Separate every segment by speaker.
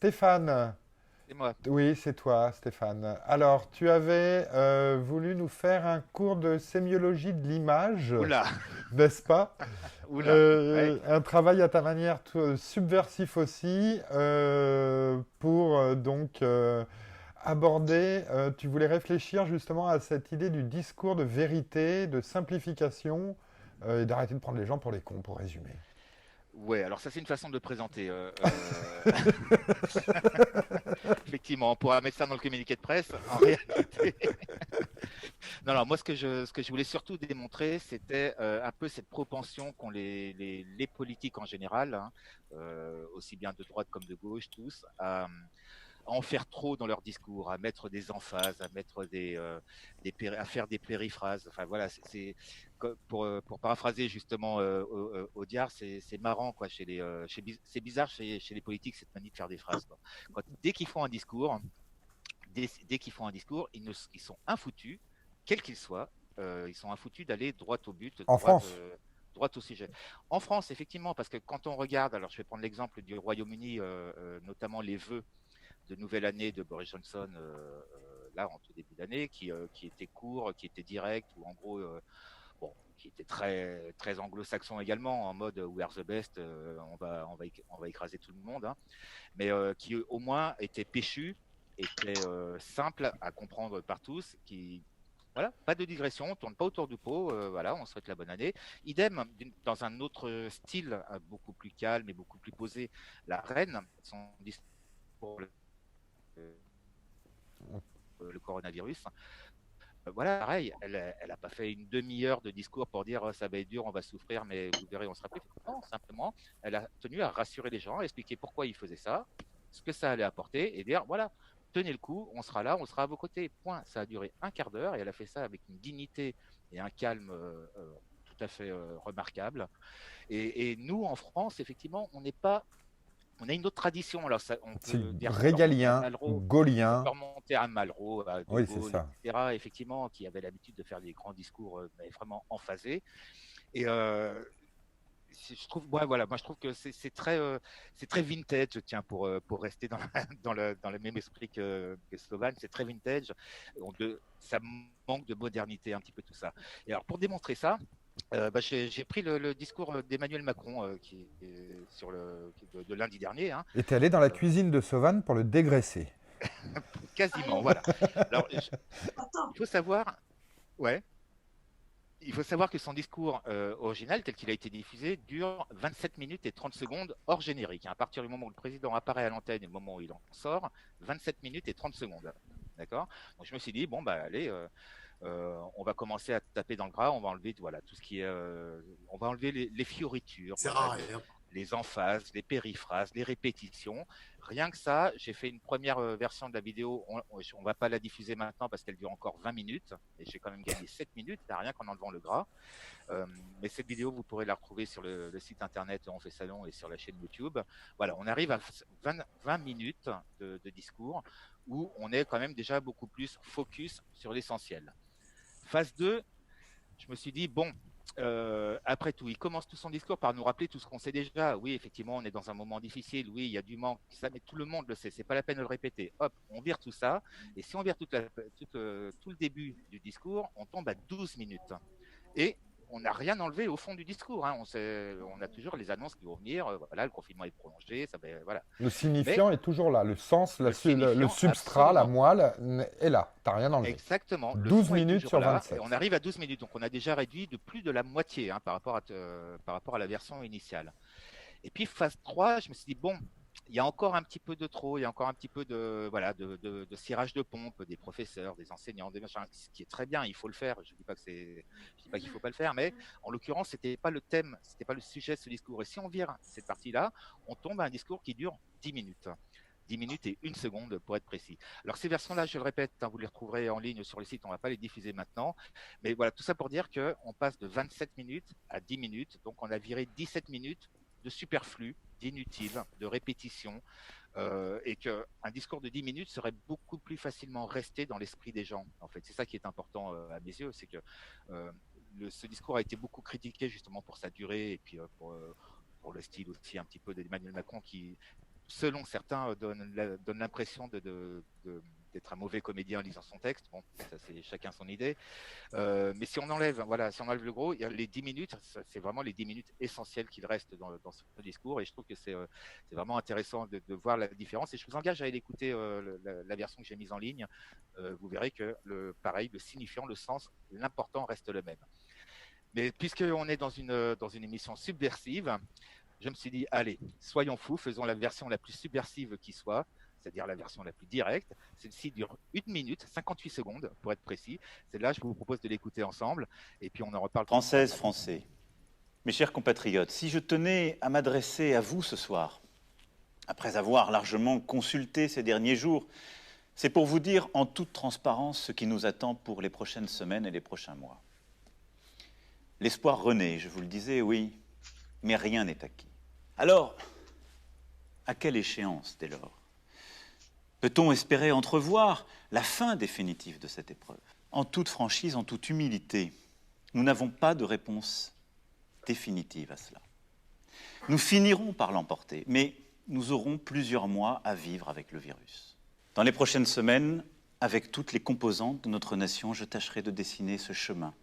Speaker 1: Stéphane,
Speaker 2: Et moi,
Speaker 1: oui, c'est toi, Stéphane. Alors, tu avais voulu nous faire un cours de sémiologie de l'image,
Speaker 2: oula,
Speaker 1: n'est-ce pas?
Speaker 2: oula, ouais,
Speaker 1: Un travail à ta manière subversif aussi, pour aborder, tu voulais réfléchir justement à cette idée du discours de vérité, de simplification, et d'arrêter de prendre les gens pour les cons, pour résumer.
Speaker 2: ouais. Alors ça, c'est une façon de le présenter. Effectivement, on pourra mettre ça dans le communiqué de presse. En réalité, non, non. Moi, ce que je voulais surtout démontrer, c'était un peu cette propension qu'ont les politiques en général, hein, aussi bien de droite comme de gauche, tous, à en faire trop dans leur discours, à mettre des emphases, à mettre à faire des périphrases. Enfin voilà, pour paraphraser justement Audiard, c'est marrant quoi. C'est bizarre chez les politiques cette manie de faire des phrases. Quoi. Dès qu'ils font un discours, dès qu'ils font un discours, ils sont infoutus, quels qu'ils soient. Ils sont infoutus d'aller droit au but,
Speaker 1: En France?
Speaker 2: droit au sujet. En France, effectivement, parce que quand on regarde, alors je vais prendre l'exemple du Royaume-Uni, notamment les vœux de nouvelle année de Boris Johnson, là, en tout début d'année, qui était court, qui était direct, ou en gros, bon, qui était très, très anglo-saxon également, en mode We are the best, on va écraser tout le monde, hein, mais qui au moins était péchu, était simple à comprendre par tous, qui voilà, pas de digression, on tourne pas autour du pot, voilà, on souhaite la bonne année. Idem, dans un autre style, beaucoup plus calme et beaucoup plus posé, la reine, son discours le coronavirus. Voilà, pareil, elle a pas fait une demi-heure de discours pour dire ça va être dur, on va souffrir, mais vous verrez, on sera plus. Non, simplement, elle a tenu à rassurer les gens, à expliquer pourquoi ils faisaient ça, ce que ça allait apporter, et dire voilà, tenez le coup, on sera là, on sera à vos côtés. Point. Ça a duré un quart d'heure et elle a fait ça avec une dignité et un calme tout à fait remarquable. Et nous, en France, effectivement, on a une autre tradition. Alors, on
Speaker 1: C'est
Speaker 2: peut dire ça peut remonter à
Speaker 1: régalien,
Speaker 2: Malraux, ça peut
Speaker 1: gaulien.
Speaker 2: remonter à Malraux, à De
Speaker 1: Oui, c'est
Speaker 2: Gaulle,
Speaker 1: ça.
Speaker 2: etc. Effectivement, qui avait l'habitude de faire des grands discours, mais vraiment emphasés. Et je trouve, ouais, voilà, moi je trouve que c'est très vintage. Tiens, pour rester dans le même esprit que Slovan, c'est très vintage. Ça manque de modernité un petit peu tout ça. Et alors, pour démontrer ça. J'ai pris le discours d'Emmanuel Macron de lundi dernier, hein,
Speaker 1: Et t'es allé dans la
Speaker 2: euh,
Speaker 1: cuisine de Sauvanne pour le dégraisser.
Speaker 2: quasiment, voilà. Alors, il faut savoir, ouais, il faut savoir que son discours original, tel qu'il a été diffusé, dure 27 minutes et 30 secondes hors générique. Hein. À partir du moment où le président apparaît à l'antenne et le moment où il en sort, 27 minutes et 30 secondes. D'accord. Donc je me suis dit bon bah allez, on va commencer à taper dans le gras, on va enlever voilà tout ce qui est, on va enlever les fioritures,
Speaker 3: Ça sert
Speaker 2: voilà
Speaker 3: à rien.
Speaker 2: les emphases, les périphrases, les répétitions. Rien que ça, j'ai fait une première version de la vidéo. On va pas la diffuser maintenant parce qu'elle dure encore 20 minutes et j'ai quand même gagné 7 minutes, rien qu'en enlevant le gras. Euh, mais cette vidéo, vous pourrez la retrouver sur le site internet On fait salon et sur la chaîne YouTube. Voilà, on arrive à 20 minutes de discours où on est quand même déjà beaucoup plus focus sur l'essentiel. Phase 2, je me suis dit, bon, après tout, il commence tout son discours par nous rappeler tout ce qu'on sait déjà. Oui, effectivement, on est dans un moment difficile. Oui, il y a du manque. Ça, mais tout le monde le sait. C'est pas la peine de le répéter. Hop, on vire tout ça. Et si on vire tout le début du discours, on tombe à 12 minutes. Et on n'a rien enlevé au fond du discours. Hein. On a toujours les annonces qui vont venir. Voilà, le confinement est prolongé. Voilà.
Speaker 1: Le
Speaker 2: Mais
Speaker 1: signifiant est toujours là. Le sens,
Speaker 2: le
Speaker 1: le
Speaker 2: signifiant,
Speaker 1: substrat, la
Speaker 2: absolument.
Speaker 1: moelle est là. T'as rien enlevé.
Speaker 2: Exactement, le
Speaker 1: 12
Speaker 2: fond est
Speaker 1: minutes
Speaker 2: toujours
Speaker 1: sur
Speaker 2: là et on
Speaker 1: 27.
Speaker 2: arrive à 12 minutes, donc on a déjà réduit de plus de la moitié hein, par rapport à la version initiale. Et puis phase 3, je me suis dit, bon, il y a encore un petit peu de trop, il y a encore un petit peu de, voilà, de cirage de pompe des professeurs, des enseignants, des machins, ce qui est très bien, il faut le faire, je dis pas je dis pas qu'il faut pas le faire, mais en l'occurrence, c'était pas le thème, c'était pas le sujet de ce discours. Et si on vire cette partie-là, on tombe à un discours qui dure 10 minutes. 10 minutes et 1 seconde pour être précis. Alors ces versions-là, je le répète, hein, vous les retrouverez en ligne sur le site, on ne va pas les diffuser maintenant. Mais voilà, tout ça pour dire qu'on passe de 27 minutes à 10 minutes. Donc on a viré 17 minutes de superflu, d'inutile, de répétition, et qu'un discours de 10 minutes serait beaucoup plus facilement resté dans l'esprit des gens. En fait, c'est ça qui est important à mes yeux, c'est que euh, ce discours a été beaucoup critiqué justement pour sa durée et puis pour le style aussi un petit peu d'Emmanuel Macron selon certains, donne l'impression d'être un mauvais comédien en lisant son texte. Bon, ça c'est chacun son idée. Mais si on enlève, voilà, si on enlève le gros, il y a les 10 minutes, c'est vraiment les 10 minutes essentielles qu'il reste dans ce discours. Et je trouve que c'est vraiment intéressant de voir la différence. Et je vous engage à aller écouter la version que j'ai mise en ligne. Vous verrez que, pareil, le signifiant, le sens, l'important reste le même. Mais puisqu'on est dans une émission subversive, je me suis dit, allez, soyons fous, faisons la version la plus subversive qui soit, c'est-à-dire la version la plus directe. Celle-ci dure 1 minute, 58 secondes, pour être précis. Celle-là, je vous propose de l'écouter ensemble, et puis on en reparle.
Speaker 3: Françaises, Français, mes chers compatriotes, si je tenais à m'adresser à vous ce soir, après avoir largement consulté ces derniers jours, c'est pour vous dire en toute transparence ce qui nous attend pour les prochaines semaines et les prochains mois. L'espoir renaît, je vous le disais, oui, mais rien n'est acquis. Alors, à quelle échéance dès lors peut-on espérer entrevoir la fin définitive de cette épreuve? En toute franchise, en toute humilité, nous n'avons pas de réponse définitive à cela. Nous finirons par l'emporter, mais nous aurons plusieurs mois à vivre avec le virus. Dans les prochaines semaines, avec toutes les composantes de notre nation, je tâcherai de dessiner ce chemin.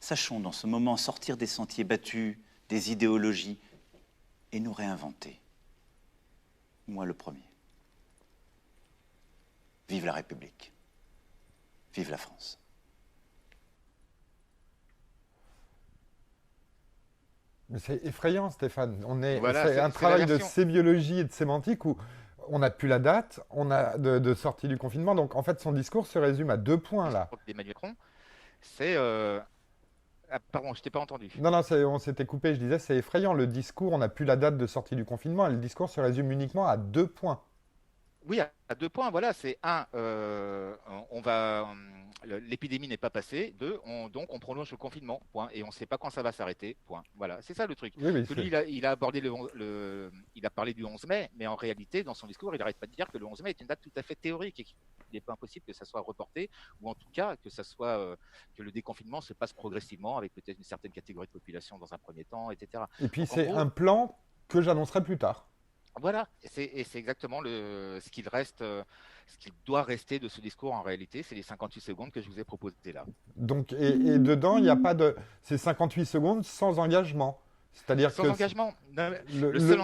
Speaker 3: Sachons dans ce moment sortir des sentiers battus, des idéologies, et nous réinventer. Moi le premier. Vive la République. Vive la France.
Speaker 1: Mais c'est effrayant, Stéphane.
Speaker 2: Voilà,
Speaker 1: c'est un
Speaker 2: c'est
Speaker 1: travail
Speaker 2: la
Speaker 1: de
Speaker 2: version.
Speaker 1: sémiologie et de sémantique où on n'a plus la date, on a de sortie du confinement. Donc, en fait, son discours se résume à 2 points, là.
Speaker 2: D'Emmanuel Macron, c'est... Ah, pardon, je t'ai pas entendu.
Speaker 1: Non, non, on s'était coupé, je disais, c'est effrayant. Le discours, on n'a plus la date de sortie du confinement, et le discours se résume uniquement à 2 points.
Speaker 2: Oui, à 2 points, voilà, c'est un, l'épidémie n'est pas passée. Deux, donc on prolonge le confinement, point. Et on ne sait pas quand ça va s'arrêter, point. Voilà, c'est ça le truc.
Speaker 1: Oui, oui,
Speaker 2: Parce que lui, il a abordé il a parlé du 11 mai, mais en réalité, dans son discours, il n'arrête pas de dire que le 11 mai est une date tout à fait théorique et qu'il n'est pas impossible que ça soit reporté, ou en tout cas que ça soit que le déconfinement se passe progressivement avec peut-être une certaine catégorie de population dans un premier temps, etc.
Speaker 1: Et puis,
Speaker 2: Donc en
Speaker 1: c'est
Speaker 2: gros,
Speaker 1: un plan que j'annoncerai plus tard.
Speaker 2: voilà, et c'est exactement ce qu'il reste, ce qu'il doit rester de ce discours en réalité, c'est les 58 secondes que je vous ai proposées là.
Speaker 1: Donc, et dedans, il n'y a pas de... C'est 58 secondes sans engagement. C'est-à-dire
Speaker 2: Sans
Speaker 1: que
Speaker 2: engagement, non, mais
Speaker 1: le,
Speaker 2: le seul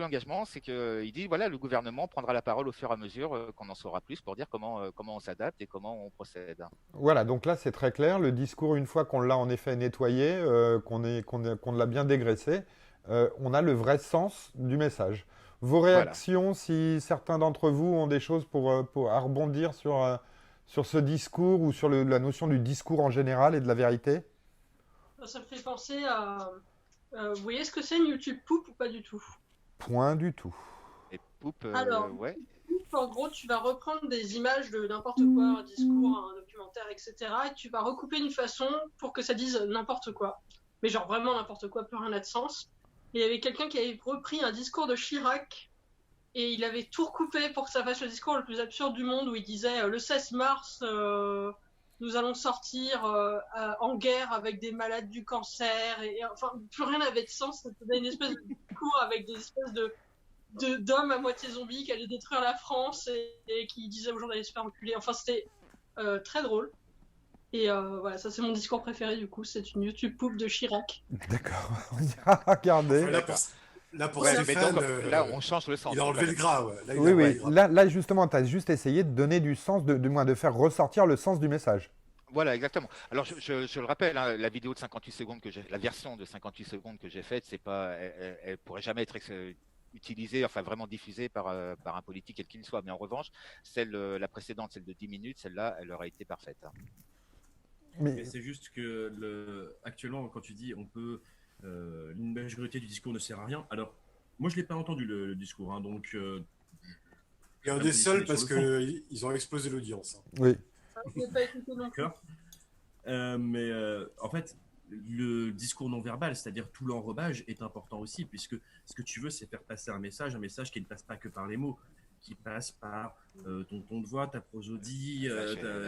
Speaker 2: engagement, c'est qu'il dit voilà, le gouvernement prendra la parole au fur et à mesure qu'on en saura plus pour dire comment on s'adapte et comment on procède.
Speaker 1: Voilà, donc là, c'est très clair. Le discours, une fois qu'on l'a en effet nettoyé, qu'on l'a bien dégraissé, on a le vrai sens du message. Vos
Speaker 2: Voilà.
Speaker 1: réactions, si certains d'entre vous ont des choses à rebondir sur ce discours ou sur la notion du discours en général et de la vérité?
Speaker 4: Ça me fait penser à. Vous voyez ce que c'est une YouTube Poop ou pas du tout?
Speaker 1: Point du tout.
Speaker 2: Et poupe,
Speaker 4: Alors,
Speaker 2: ouais.
Speaker 4: en gros, tu vas reprendre des images de n'importe quoi, un discours, un documentaire, etc. Et tu vas recouper d'une façon pour que ça dise n'importe quoi. Mais genre vraiment n'importe quoi, plus rien n'a de sens. Et il y avait quelqu'un qui avait repris un discours de Chirac et il avait tout recoupé pour que ça fasse le discours le plus absurde du monde où il disait le 16 mars, nous allons sortir en guerre avec des malades du cancer. Et enfin, plus rien n'avait de sens. C'était une espèce de discours avec des espèces d'hommes à moitié zombies qui allaient détruire la France et qui disaient aux gens d'aller se faire enculer. Enfin, c'était très drôle. Et voilà, ça c'est mon discours préféré du coup. C'est une YouTube poupe de Chirac.
Speaker 1: D'accord, on ira regarder.
Speaker 5: Enfin, là, pour
Speaker 2: Ouais, mais
Speaker 5: Stéphane,
Speaker 2: donc, là, on change le sens.
Speaker 5: il a enlevé le gras. Ouais. Là, il
Speaker 1: Oui,
Speaker 5: a enlevé
Speaker 1: oui,
Speaker 5: le gras.
Speaker 1: là justement, tu as juste essayé de donner du sens, du moins de faire ressortir le sens du message.
Speaker 2: Voilà, exactement. Alors, je le rappelle, hein, la vidéo de 58 secondes la version de 58 secondes que j'ai faite, c'est pas, elle pourrait jamais être utilisée, enfin vraiment diffusée par un politique quel qu'il soit. Mais en revanche, la précédente, celle de 10 minutes, celle-là, elle aurait été parfaite. Hein.
Speaker 6: Mais c'est juste que actuellement, quand tu dis on peut, une majorité du discours ne sert à rien. Alors, moi, je l'ai pas entendu le discours, hein, donc.
Speaker 5: Et un des seuls parce qu'ils ont explosé l'audience. Hein.
Speaker 1: Oui.
Speaker 4: Je n'ai pas écouté non plus.
Speaker 6: D'accord. Mais en fait, le discours non verbal, c'est-à-dire tout l'enrobage, est important aussi, puisque ce que tu veux, c'est faire passer un message qui ne passe pas que par les mots, qui passe par ton ton de voix, ta prosodie,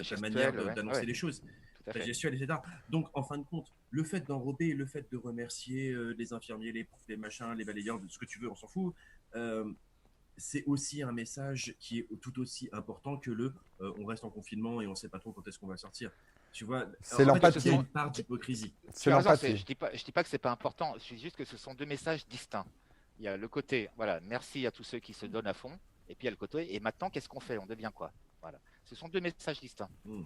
Speaker 6: ta manière d'annoncer les choses.
Speaker 2: à
Speaker 6: ta
Speaker 2: fait.
Speaker 6: gestuelle, etc. Donc, en fin de compte, le fait d'enrober, le fait de remercier les infirmiers, les machins, les balayeurs, ce que tu veux, on s'en fout, c'est aussi un message qui est tout aussi important que on reste en confinement et on sait pas trop quand est-ce qu'on va sortir. Tu vois,
Speaker 1: C'est
Speaker 6: en fait,
Speaker 1: l'empathie.
Speaker 6: il y a une part d'hypocrisie.
Speaker 1: C'est
Speaker 2: Tu as raison,
Speaker 1: l'empathie.
Speaker 2: je dis pas que c'est pas important, je dis juste que ce sont deux messages distincts. Il y a le côté, voilà, merci à tous ceux qui se donnent à fond, et puis il y a le côté, et maintenant qu'est-ce qu'on fait? On devient quoi? Voilà. Ce sont deux messages distincts.
Speaker 6: Hmm.